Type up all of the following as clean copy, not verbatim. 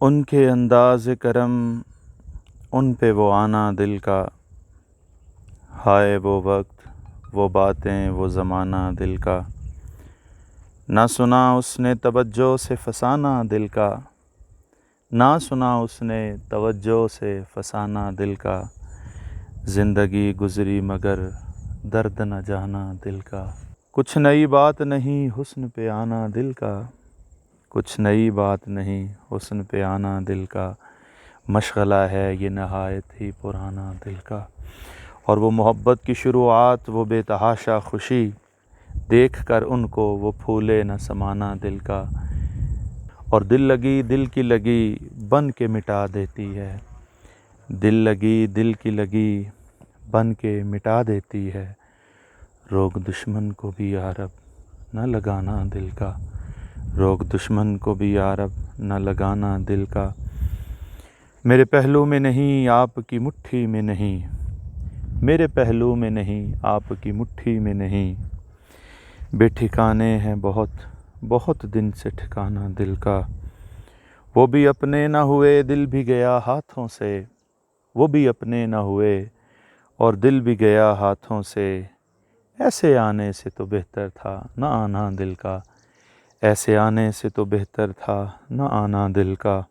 ان کے انداز کرم، ان پہ وہ آنا دل کا، ہائے وہ وقت، وہ باتیں، وہ زمانہ دل کا، نہ سنا اس نے توجہ سے فسانہ دل کا، نہ سنا اس نے توجہ سے فسانہ دل کا، زندگی گزری مگر درد نہ جانا دل کا، کچھ نئی بات نہیں حسن پہ آنا دل کا، کچھ نئی بات نہیں حسن پہ آنا دل کا، مشغلہ ہے یہ نہایت ہی پرانا دل کا۔ اور وہ محبت کی شروعات، وہ بے تحاشا خوشی، دیکھ کر ان کو وہ پھولے نہ سمانا دل کا، اور دل لگی دل کی لگی بن کے مٹا دیتی ہے، دل لگی دل کی لگی بن کے مٹا دیتی ہے، روگ دشمن کو بھی یارب نہ لگانا دل کا، روگ دشمن کو بھی یارب نہ لگانا دل کا، میرے پہلو میں نہیں آپ کی مٹھی میں نہیں، میرے پہلو میں نہیں آپ کی مٹھی میں نہیں، بے ٹھکانے ہیں بہت بہت دن سے ٹھکانا دل کا، وہ بھی اپنے نہ ہوئے دل بھی گیا ہاتھوں سے، وہ بھی اپنے نہ ہوئے اور دل بھی گیا ہاتھوں سے، ایسے آنے سے تو بہتر تھا نہ آنا دل کا، ایسے آنے سے تو بہتر تھا نہ آنا دل کا،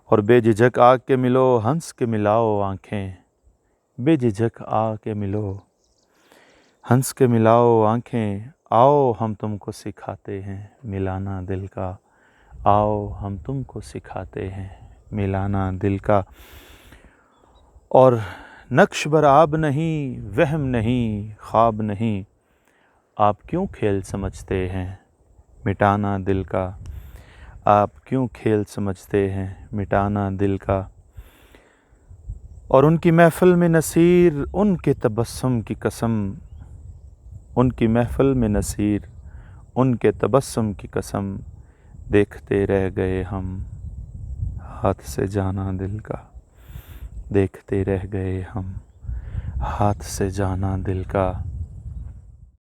اور بے جھجک آ کے ملو ہنس کے ملاؤ آنکھیں، بے جھجک آ کے ملو ہنس کے ملاؤ آنکھیں، آؤ ہم تم کو سکھاتے ہیں ملانا دل کا، آؤ ہم تم کو سکھاتے ہیں ملانا دل کا، اور نقش بر آب نہیں، وہم نہیں، خواب نہیں، آپ کیوں کھیل سمجھتے ہیں مٹانا دل کا، آپ کیوں کھیل سمجھتے ہیں مٹانا دل کا، اور ان کی محفل میں نصیر ان کے تبسم کی قسم، ان کی محفل میں نصیر ان کے تبسم کی قسم، دیکھتے رہ گئے ہم ہاتھ سے جانا دل کا، دیکھتے رہ گئے ہم ہاتھ سے جانا دل کا۔